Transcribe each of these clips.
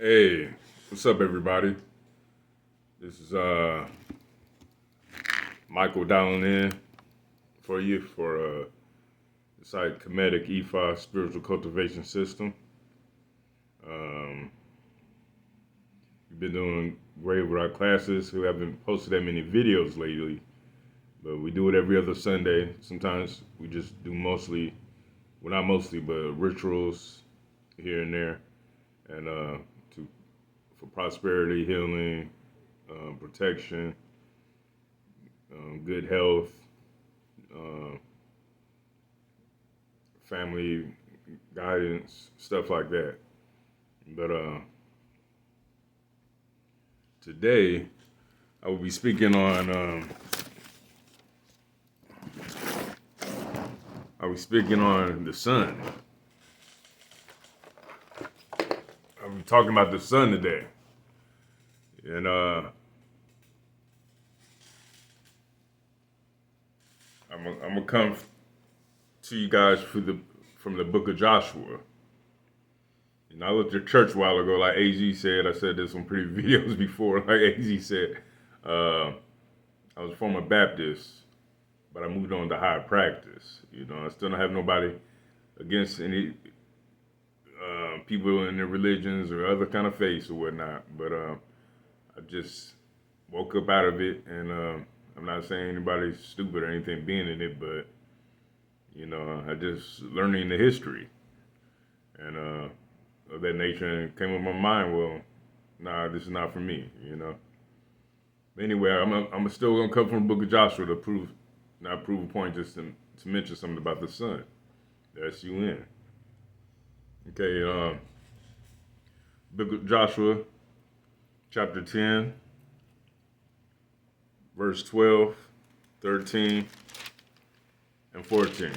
Hey, what's up, everybody? This is Michael dialing in for you for the site Comedic EFI Spiritual Cultivation System. Um, we've been doing great with our classes. We haven't posted that many videos lately, but we do it every other Sunday. Sometimes we just do well, not mostly, but rituals here and there, and to for prosperity, healing, protection, good health, uh, family guidance, stuff like that. But today I will be speaking on the sun. I'll be talking about the sun today, and I'm gonna come to you guys from the book of Joshua. And I looked at church a while ago, like AZ said. I said this on previous videos before. Like AZ said, uh, I was a former Baptist, but I moved on to higher practice. I still don't have nobody against any people in their religions or other kind of faiths or whatnot. But I just woke up out of it, and I'm not saying anybody's stupid or anything being in it, but I just learning the history and of that nature, and came up my mind. Well, nah, this is not for me. But anyway, I'm still gonna come from the Book of Joshua to not prove a point, just to mention something about the sun, the sun. Okay, Book of Joshua, chapter 10, verse 12, 13, and 14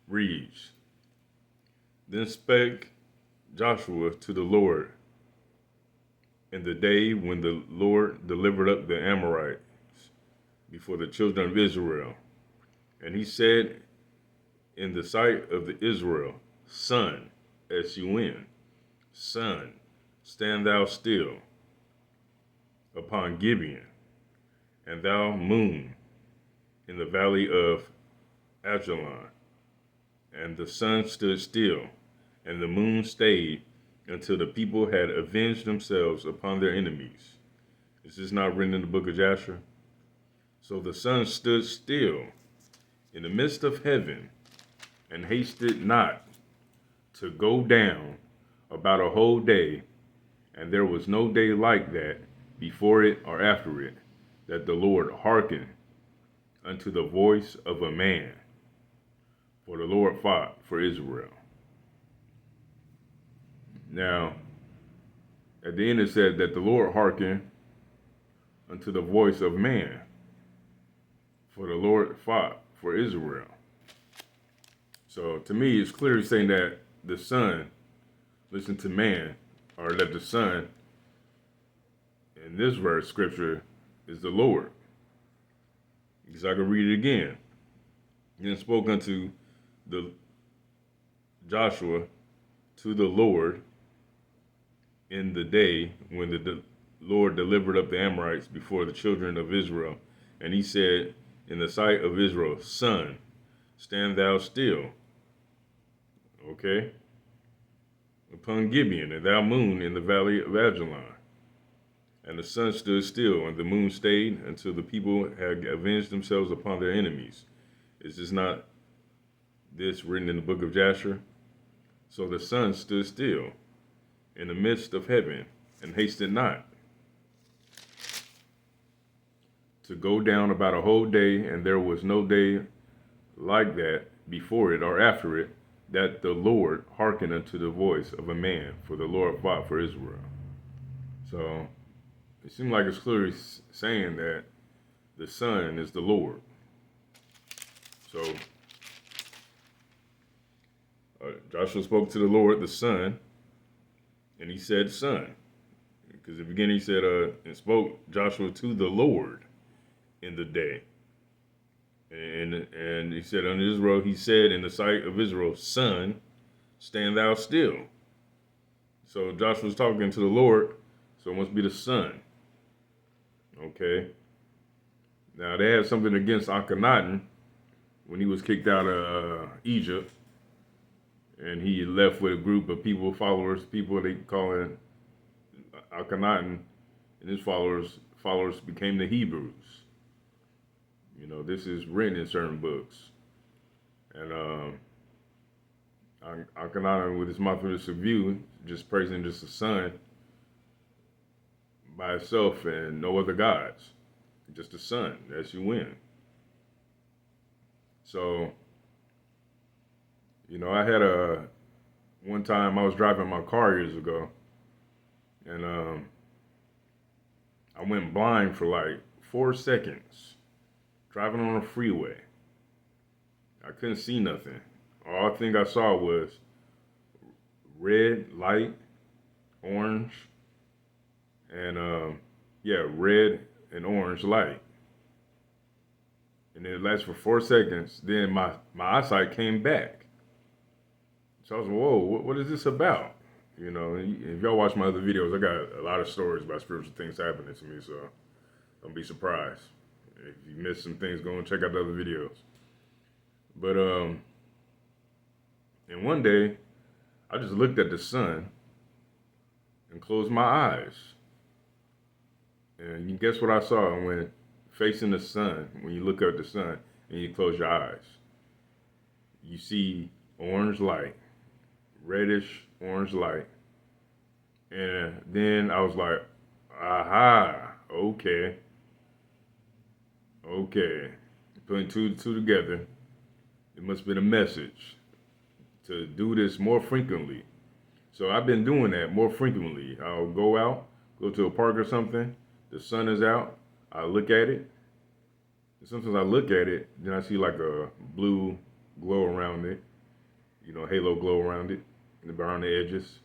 reads, Then spake Joshua to the Lord in the day when the Lord delivered up the Amorites before the children of Israel. And he said in the sight of the Israel, Sun, S-U-N, Sun, stand thou still upon Gibeon, and thou moon in the valley of Ajalon. And the sun stood still, and the moon stayed until the people had avenged themselves upon their enemies. Is this not written in the book of Joshua? So the sun stood still in the midst of heaven and hasted not to go down about a whole day, and there was no day like that before it or after it, that the Lord hearkened unto the voice of a man. For the Lord fought for Israel. Now, at the end it said that the Lord hearkened unto the voice of man. For the Lord fought for Israel. So to me, it's clearly saying that the sun listened to man, or that the sun in this verse scripture is the Lord. Because I can read it again. Then spoke unto the Joshua to the Lord in the day when the Lord delivered up the Amorites before the children of Israel. And he said in the sight of Israel, Sun, stand thou still. Okay? Upon Gibeon, and thou moon in the valley of Ajalon. And the sun stood still, and the moon stayed until the people had avenged themselves upon their enemies. Is this not this written in the book of Joshua? So the sun stood still in the midst of heaven and hasted not to go down about a whole day, and there was no day like that before it or after it, that the Lord hearkened unto the voice of a man, for the Lord fought for Israel. So it seems like it's clearly saying that the sun is the Lord. So Joshua spoke to the Lord, the sun, and he said, Sun. Because at the beginning he said, and spoke Joshua to the Lord in the day. And he said unto Israel, he said in the sight of Israel, Sun, stand thou still. So Joshua's talking to the Lord, so it must be the sun. Okay. Now they had something against Akhenaten when he was kicked out of Egypt, and he left with a group of people, followers, people they call it Akhenaten, and his followers became the Hebrews. You know, this is written in certain books, and Akhenaten, with his monotheistic view, just praising just the sun by itself and no other gods, just the sun. That's you win. So, you know, I had a one time I was driving my car years ago, and I went blind for like 4 seconds driving on a freeway. I couldn't see nothing. All I think I saw was red light, orange, and yeah, red and orange light. And it lasted for 4 seconds. Then my eyesight came back. So I was, whoa, what is this about? You know, if y'all watch my other videos, I got a lot of stories about spiritual things happening to me, so don't be surprised. If you missed some things, go and check out the other videos. But and one day, I just looked at the sun and closed my eyes. And you guess what I saw when facing the sun, when you look at the sun and you close your eyes? You see orange light, reddish orange light. And then I was like, aha, okay. Putting two and two together, it must have been a message to do this more frequently. So I've been doing that more frequently. I'll go out, go to a park or something, the sun is out, I look at it. Sometimes I look at it, then I see like a blue glow around it, you know, halo glow around it, around the edges.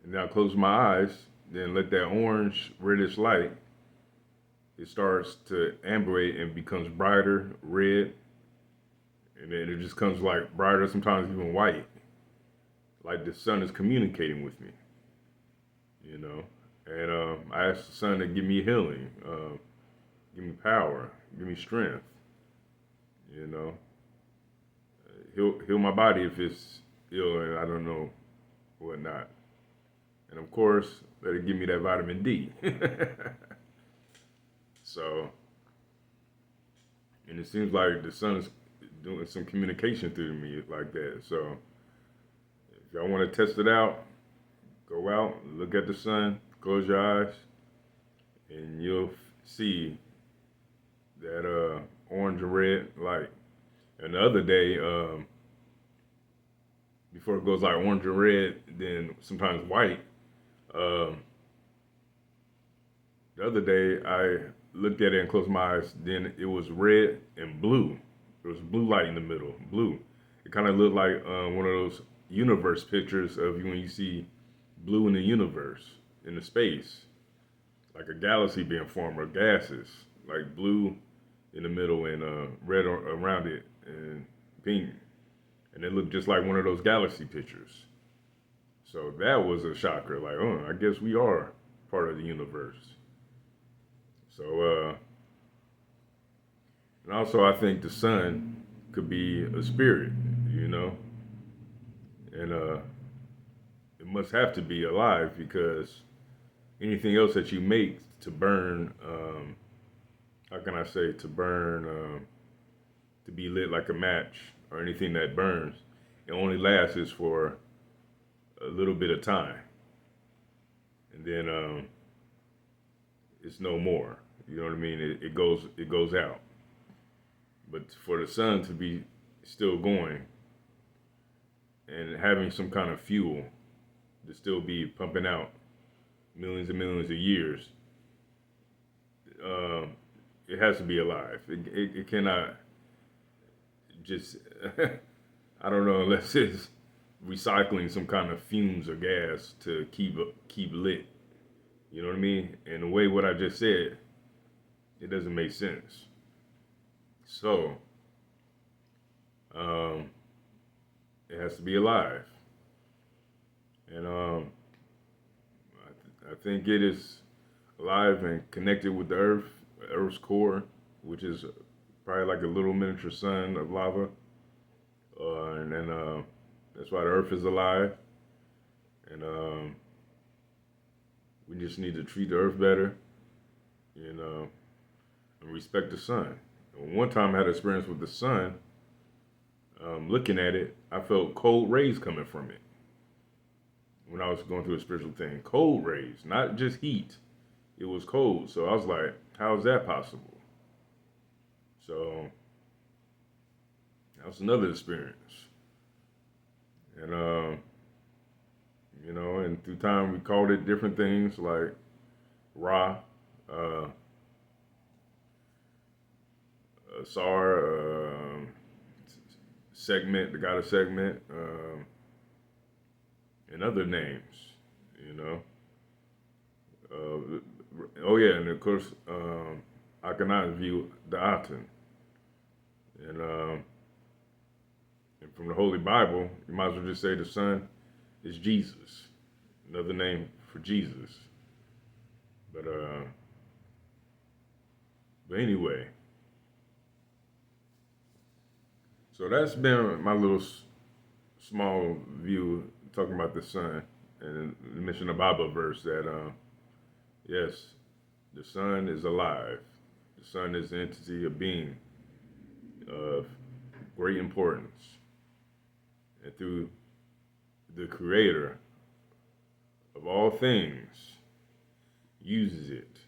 And then I close my eyes, then let that orange, reddish light, it starts to amberate and becomes brighter, red, and then it just comes like brighter, sometimes even white. Like the sun is communicating with me, you know. And I asked the sun to give me healing, give me power, give me strength, you know. Heal my body if it's ill and I don't know whatnot. And of course, let it give me that vitamin D. So, and it seems like the sun is doing some communication through me like that. So, if y'all want to test it out, go out, look at the sun, close your eyes, and you'll see that orange and red light. And the other day, before it goes like orange and red, then sometimes white. Um, the other day, I looked at it and closed my eyes. Then it was red and blue. There was blue light in the middle, blue. It kind of looked like one of those universe pictures of when you see blue in the universe, in the space, like a galaxy being formed or gases, like blue in the middle and red around it and pink. And it looked just like one of those galaxy pictures. So that was a shocker. Like, oh, I guess we are part of the universe. So, and also I think the sun could be a spirit, you know, and it must have to be alive because anything else that you make to burn, how can I say, to burn, to be lit like a match or anything that burns, it only lasts for a little bit of time, and then it's no more. You know what I mean? It goes out. But for the sun to be still going and having some kind of fuel to still be pumping out millions and millions of years, uh, it has to be alive. It cannot just I don't know unless it's recycling some kind of fumes or gas to keep lit. You know what I mean? And the way what I just said, it doesn't make sense. So, it has to be alive. And think it is alive and connected with the Earth, Earth's core, which is probably like a little miniature sun of lava. And then that's why the Earth is alive. And we just need to treat the Earth better, you know, and respect the sun. And one time I had experience with the sun. Looking at it, I felt cold rays coming from it when I was going through a spiritual thing. Cold rays, not just heat. It was cold. So I was like, how is that possible? So that was another experience. And, and through time we called it different things like Ra, uh, Sar, Segment, the god of Segment, and other names, you know. Oh yeah, and of course, Akhenaten view the Aten, and from the Holy Bible, you might as well just say the Son is Jesus, another name for Jesus. But anyway, so that's been my little small view talking about the Son and mention the Bible verse that yes, the Son is alive. The Son is an entity, a being of great importance. And through the Creator of all things, uses it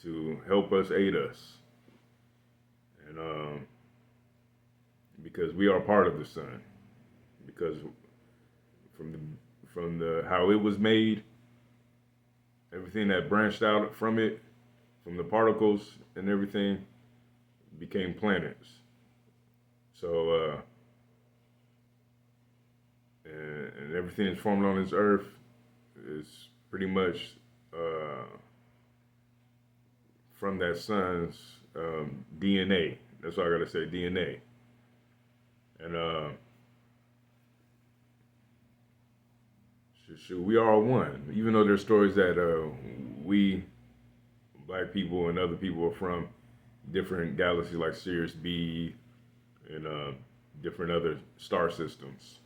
to help us, aid us. And because we are part of the Son. Because from the how it was made, everything that branched out from it, from the particles and everything, became planets. So, and everything that's formed on this earth is pretty much from that Son's DNA. That's all I gotta say, DNA. And we are one. Even though there's stories that we black people and other people are from different galaxies like Sirius B and different other star systems.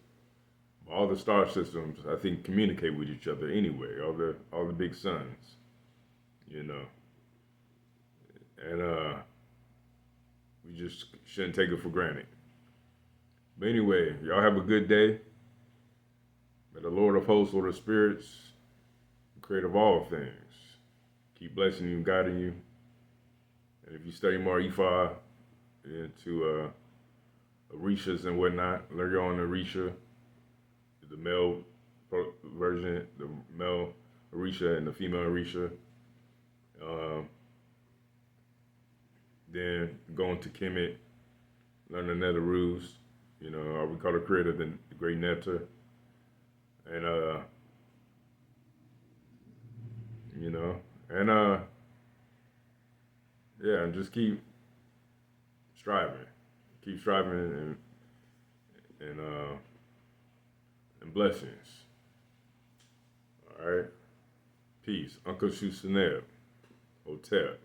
All the star systems, I think, communicate with each other anyway. All the big suns, you know, and we just shouldn't take it for granted. But anyway, y'all have a good day. May the Lord of hosts, Lord of spirits, creator of all things, keep blessing you and guiding you. And if you study more Ifa into Orishas and whatnot, learn your own Orisha, the male version, the male Orisha and the female Orisha. Then go into Kemet, learn the Nether Ruse, you know, or we call the creator the Great Nectar. And you know, and yeah, and just keep striving, and blessings. All right, peace, Uncle Shusaneb, Hotel.